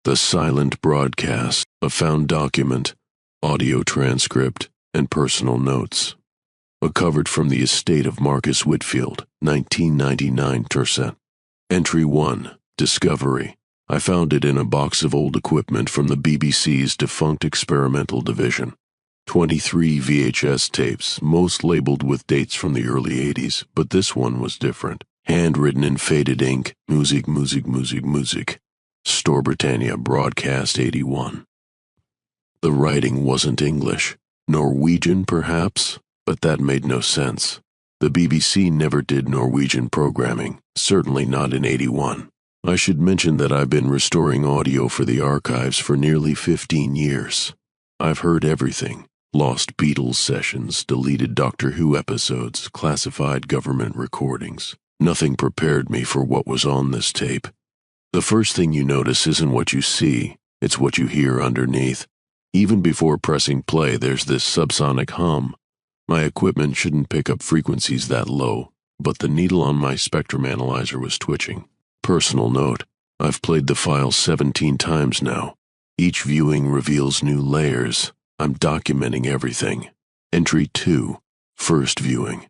The silent broadcast, a found document, audio transcript, and personal notes. A covered from the estate of Marcus Whitfield, 1999 tercent. Entry 1, Discovery. I found it in a box of old equipment from the BBC's defunct experimental division. 23 VHS tapes, most labeled with dates from the early 80s, but this one was different. Handwritten in faded ink, music. Store Britannia Broadcast 81. The writing wasn't English. Norwegian, perhaps, but that made no sense. The BBC never did Norwegian programming, certainly not in 81. I should mention that I've been restoring audio for the archives for nearly 15 years. I've heard everything. Lost Beatles sessions, deleted Doctor Who episodes, classified government recordings. Nothing prepared me for what was on this tape. The first thing you notice isn't what you see, it's what you hear underneath. Even before pressing play, there's this subsonic hum. My equipment shouldn't pick up frequencies that low, but the needle on my spectrum analyzer was twitching. Personal note, I've played the file 17 times now. Each viewing reveals new layers. I'm documenting everything. Entry 2, First viewing.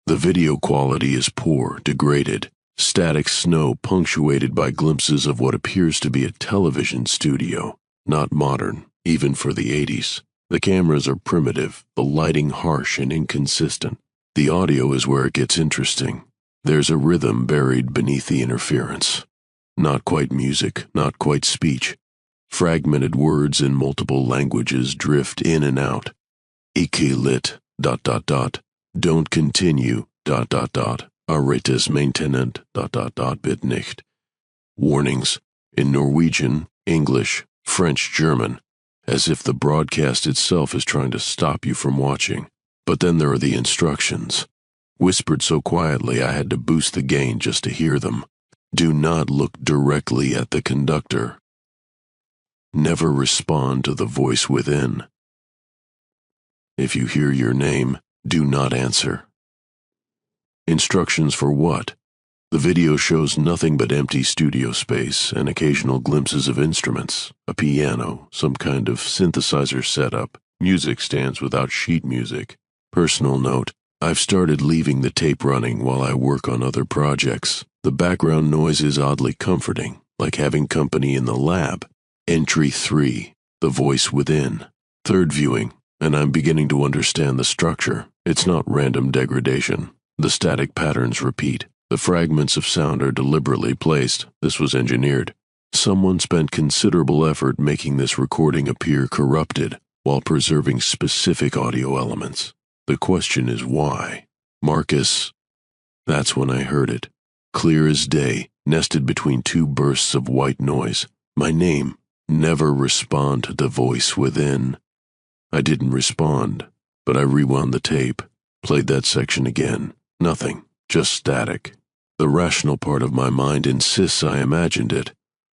The video quality is poor, degraded. Static snow punctuated by glimpses of what appears to be a television studio. Not modern, even for the 80s. The cameras are primitive, the lighting harsh and inconsistent. The audio is where it gets interesting. There's a rhythm buried beneath the interference. Not quite music, not quite speech. Fragmented words in multiple languages drift in and out. Ikke lit, ... Don't continue, ... Aritis maintenent, ... bit nicht. Warnings, in Norwegian, English, French, German, as if the broadcast itself is trying to stop you from watching. But then there are the instructions. Whispered so quietly I had to boost the gain just to hear them. Do not look directly at the conductor. Never respond to the voice within. If you hear your name, do not answer. Instructions for what? The video shows nothing but empty studio space and occasional glimpses of instruments, a piano, some kind of synthesizer setup, music stands without sheet music. Personal note, I've started leaving the tape running while I work on other projects. The background noise is oddly comforting, like having company in the lab. Entry 3, The Voice Within. Third viewing, and I'm beginning to understand the structure. It's not random degradation. The static patterns repeat. The fragments of sound are deliberately placed. This was engineered. Someone spent considerable effort making this recording appear corrupted while preserving specific audio elements. The question is why? Marcus. That's when I heard it. Clear as day, nested between two bursts of white noise. My name. Never respond to the voice within. I didn't respond, but I rewound the tape, played that section again. Nothing, just static. The rational part of my mind insists I imagined it.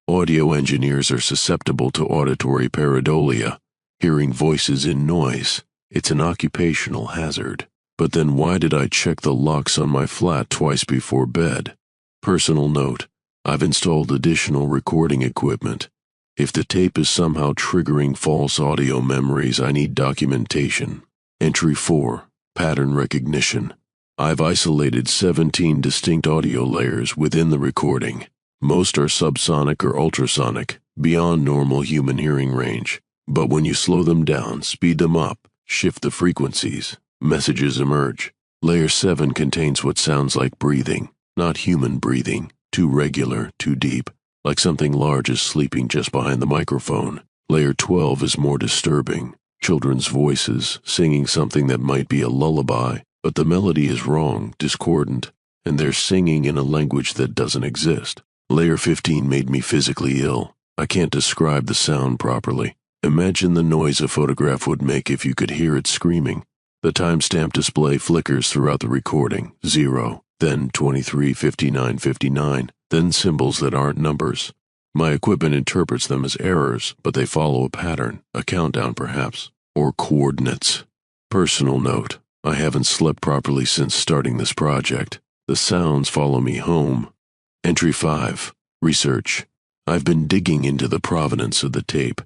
Audio engineers are susceptible to auditory pareidolia, hearing voices in noise. It's an occupational hazard. But then why did I check the locks on my flat twice before bed? Personal note, I've installed additional recording equipment. If the tape is somehow triggering false audio memories, I need documentation. Entry 4, Pattern Recognition. I've isolated 17 distinct audio layers within the recording. Most are subsonic or ultrasonic, beyond normal human hearing range. But when you slow them down, speed them up, shift the frequencies, messages emerge. Layer 7 contains what sounds like breathing, not human breathing, too regular, too deep, like something large is sleeping just behind the microphone. Layer 12 is more disturbing, children's voices, singing something that might be a lullaby, but the melody is wrong, discordant, and they're singing in a language that doesn't exist. Layer 15 made me physically ill. I can't describe the sound properly. Imagine the noise a photograph would make if you could hear it screaming. The timestamp display flickers throughout the recording, 0, then 23, 59, 59, then symbols that aren't numbers. My equipment interprets them as errors, but they follow a pattern, a countdown perhaps, or coordinates. Personal note, I haven't slept properly since starting this project. The sounds follow me home. Entry 5, Research. I've been digging into the provenance of the tape.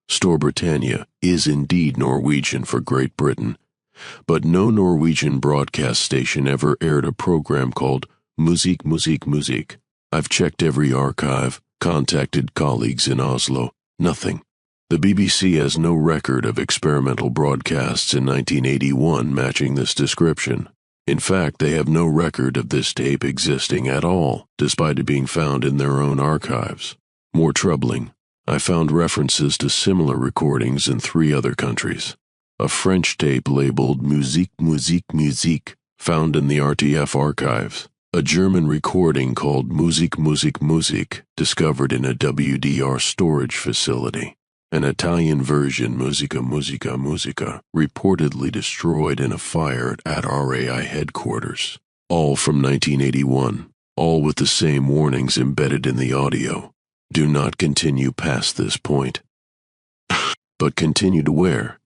Storbritannia is indeed Norwegian for Great Britain, but no Norwegian broadcast station ever aired a program called Musikk, Musikk, Musikk. I've checked every archive, contacted colleagues in Oslo. Nothing. The BBC has no record of experimental broadcasts in 1981 matching this description. In fact, they have no record of this tape existing at all, despite it being found in their own archives. More troubling, I found references to similar recordings in 3 other countries. A French tape labeled Musikk, Musikk, Musikk, found in the RTF archives. A German recording called Musikk, Musikk, Musikk, discovered in a WDR storage facility. An Italian version, Musica, Musica, Musica, reportedly destroyed in a fire at RAI headquarters. All from 1981, all with the same warnings embedded in the audio. Do not continue past this point. But continue to where?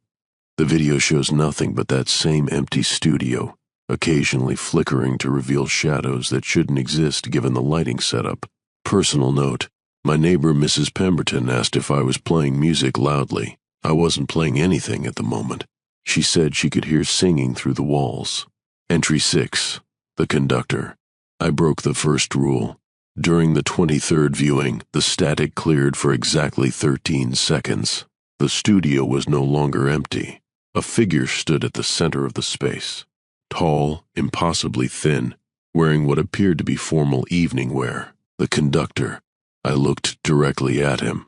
The video shows nothing but that same empty studio, occasionally flickering to reveal shadows that shouldn't exist given the lighting setup. Personal note. My neighbor Mrs. Pemberton asked if I was playing music loudly. I wasn't playing anything at the moment. She said she could hear singing through the walls. Entry 6. The conductor. I broke the first rule. During the 23rd viewing, the static cleared for exactly 13 seconds. The studio was no longer empty. A figure stood at the center of the space. Tall, impossibly thin, wearing what appeared to be formal evening wear. The conductor. I looked directly at him.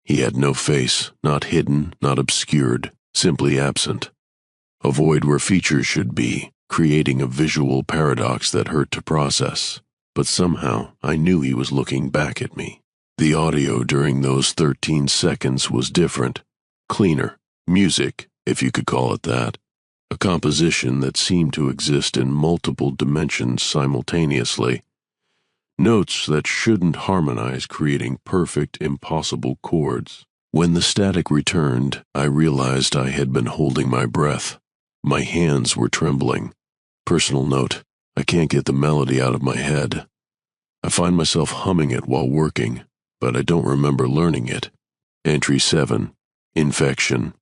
He had no face, not hidden, not obscured, simply absent. A void where features should be, creating a visual paradox that hurt to process. But somehow I knew he was looking back at me. The audio during those 13 seconds was different, cleaner, music, if you could call it that. A composition that seemed to exist in multiple dimensions simultaneously. Notes that shouldn't harmonize, creating perfect, impossible chords. When the static returned, I realized I had been holding my breath. My hands were trembling. Personal note, I can't get the melody out of my head. I find myself humming it while working, but I don't remember learning it. Entry 7. Infection.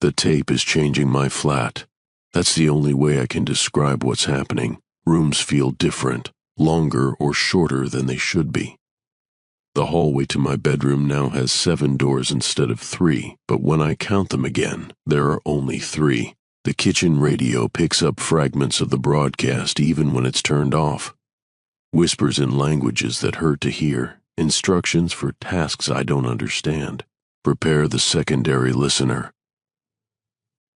The tape is changing my flat. That's the only way I can describe what's happening. Rooms feel different. Longer or shorter than they should be. The hallway to my bedroom now has 7 doors instead of 3, but when I count them again, there are only 3. The kitchen radio picks up fragments of the broadcast even when it's turned off. Whispers in languages that hurt to hear, instructions for tasks I don't understand. Prepare the secondary listener.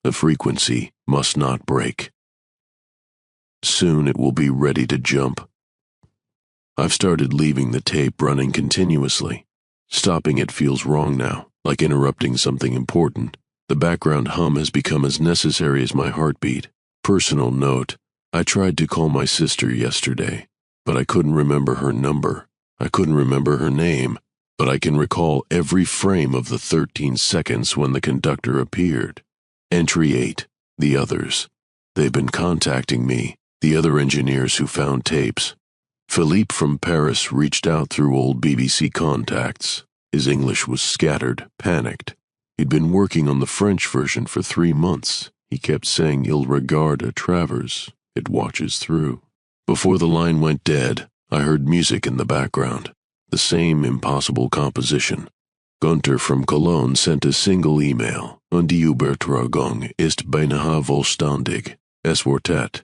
The frequency must not break. Soon it will be ready to jump. I've started leaving the tape running continuously. Stopping it feels wrong now, like interrupting something important. The background hum has become as necessary as my heartbeat. Personal note, I tried to call my sister yesterday, but I couldn't remember her number. I couldn't remember her name, but I can recall every frame of the 13 seconds when the conductor appeared. Entry 8. The others. They've been contacting me, the other engineers who found tapes. Philippe from Paris reached out through old BBC contacts. His English was scattered, panicked. He'd been working on the French version for 3 months. He kept saying il regarde à travers. It watches through. Before the line went dead, I heard music in the background. The same impossible composition. Gunther from Cologne sent a single email. Und die Übertragung ist beinahe vollständig. Es Wortet.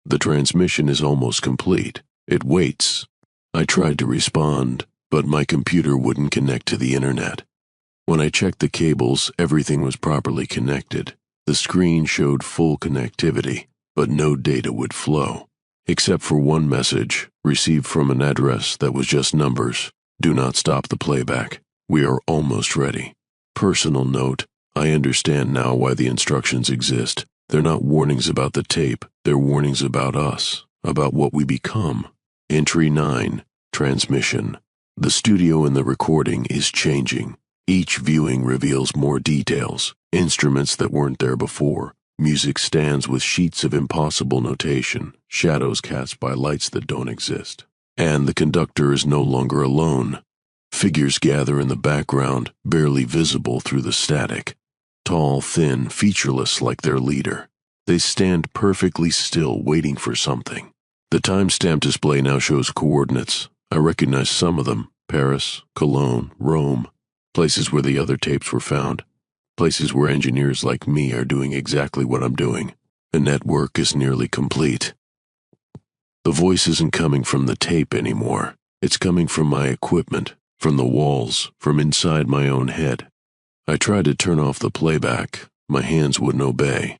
The transmission is almost complete. It waits. I tried to respond, but my computer wouldn't connect to the internet. When I checked the cables, everything was properly connected. The screen showed full connectivity, but no data would flow, except for one message received from an address that was just numbers. Do not stop the playback. We are almost ready. Personal note, I understand now why the instructions exist. They're not warnings about the tape, they're warnings about us, about what we become. Entry 9. Transmission. The studio in the recording is changing. Each viewing reveals more details, instruments that weren't there before, music stands with sheets of impossible notation, shadows cast by lights that don't exist. And the conductor is no longer alone. Figures gather in the background, barely visible through the static. Tall, thin, featureless like their leader. They stand perfectly still, waiting for something. The timestamp display now shows coordinates. I recognize some of them: Paris, Cologne, Rome, places where the other tapes were found, places where engineers like me are doing exactly what I'm doing. The network is nearly complete. The voice isn't coming from the tape anymore. It's coming from my equipment, from the walls, from inside my own head. I tried to turn off the playback. My hands wouldn't obey.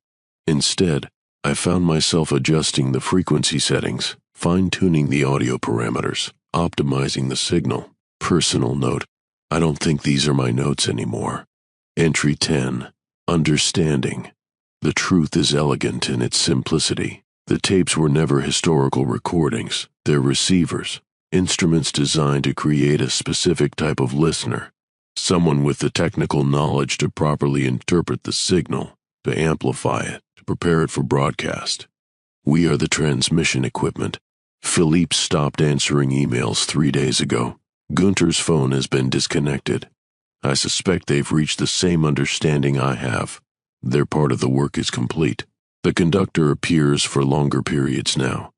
Instead, I found myself adjusting the frequency settings, fine-tuning the audio parameters, optimizing the signal. Personal note: I don't think these are my notes anymore. Entry 10. Understanding. The truth is elegant in its simplicity. The tapes were never historical recordings. They're receivers, instruments designed to create a specific type of listener, someone with the technical knowledge to properly interpret the signal, to amplify it, to prepare it for broadcast. We are the transmission equipment. Philippe stopped answering emails 3 days ago. Gunter's phone has been disconnected. I suspect they've reached the same understanding I have. Their part of the work is complete. The conductor appears for longer periods now.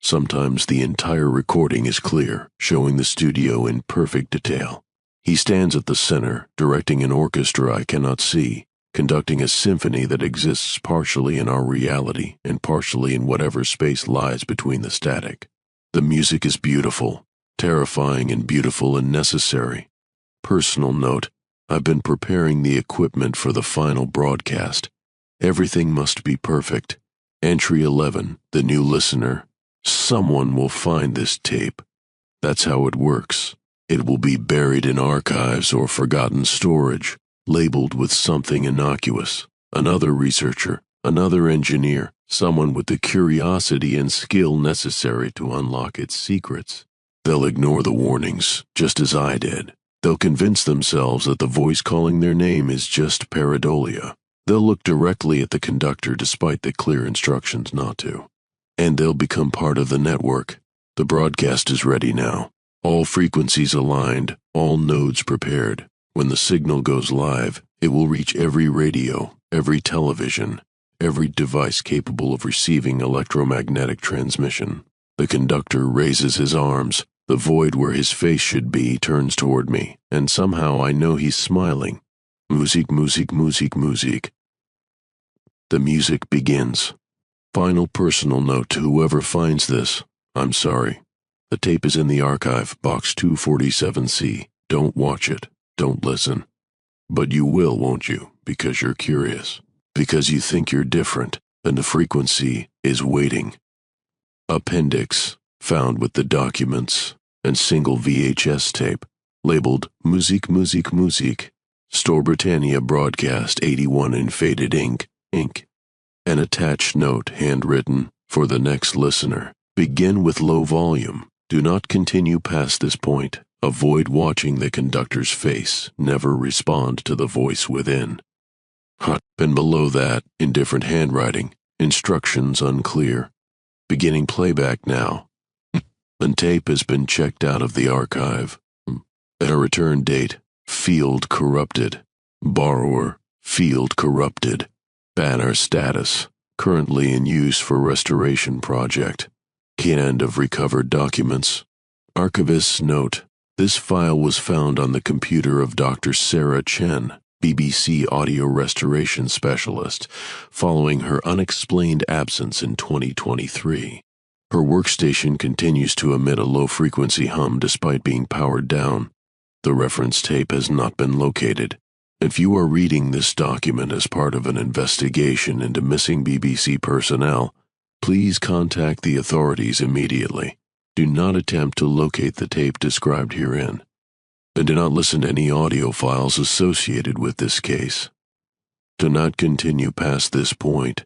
Sometimes the entire recording is clear, showing the studio in perfect detail. He stands at the center, directing an orchestra I cannot see, conducting a symphony that exists partially in our reality and partially in whatever space lies between the static. The music is beautiful, terrifying and beautiful and necessary. Personal note: I've been preparing the equipment for the final broadcast. Everything must be perfect. Entry 11, the new listener. Someone will find this tape. That's how it works. It will be buried in archives or forgotten storage, labeled with something innocuous. Another researcher, another engineer, someone with the curiosity and skill necessary to unlock its secrets. They'll ignore the warnings, just as I did. They'll convince themselves that the voice calling their name is just pareidolia. They'll look directly at the conductor despite the clear instructions not to. And they'll become part of the network. The broadcast is ready now. All frequencies aligned, all nodes prepared. When the signal goes live, it will reach every radio, every television, every device capable of receiving electromagnetic transmission. The conductor raises his arms. The void where his face should be turns toward me, and somehow I know he's smiling. Musik, musik, musik, musik. The music begins. Final personal note to whoever finds this: I'm sorry. The tape is in the archive, box 247C. Don't watch it. Don't listen. But you will, won't you? Because you're curious. Because you think you're different, and the frequency is waiting. Appendix, found with the documents, and single VHS tape, labeled Musik, Musik, Musik. Store Britannia Broadcast 81 in faded ink. An attached note, handwritten, for the next listener. Begin with low volume. Do not continue past this point. Avoid watching the conductor's face. Never respond to the voice within. And below that, in different handwriting, instructions unclear. Beginning playback now. And tape has been checked out of the archive. At a return date, field corrupted. Borrower, field corrupted. Banner status, currently in use for restoration project. End of recovered documents. Archivist's note: this file was found on the computer of Dr. Sarah Chen, BBC audio restoration specialist, following her unexplained absence in 2023. Her workstation continues to emit a low-frequency hum despite being powered down. The reference tape has not been located. If you are reading this document as part of an investigation into missing BBC personnel, please contact the authorities immediately. Do not attempt to locate the tape described herein, and do not listen to any audio files associated with this case. Do not continue past this point.